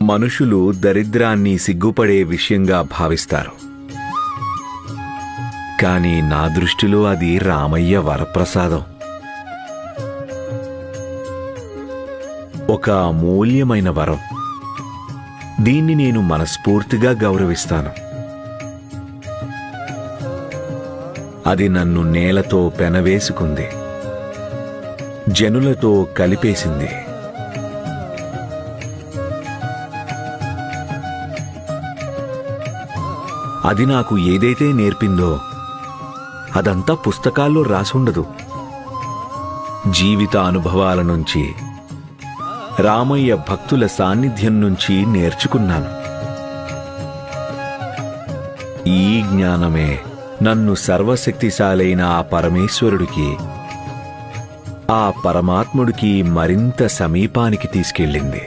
మనుషులు దరిద్రాన్ని సిగ్గుపడే విషయంగా భావిస్తారు. కాని నా దృష్టిలో అది రామయ్య వరప్రసాదం. ఒక అమూల్యమైన వరం. దీన్ని నేను మనస్ఫూర్తిగా గౌరవిస్తాను. అది నన్ను నేలతో పెనవేసుకుంది, జనులతో కలిపేసింది. అది నాకు ఏదైతే నేర్పిందో అదంతా పుస్తకాల్లో రాసుండదు. జీవిత అనుభవాల నుంచి, రామయ్య భక్తుల సాన్నిధ్యం నుంచి నేర్చుకున్నాను. ఈ జ్ఞానమే నన్ను సర్వశక్తిశాలైన ఆ పరమేశ్వరుడికి, ఆ పరమాత్ముడికి మరింత సమీపానికి తీసుకెళ్ళింది.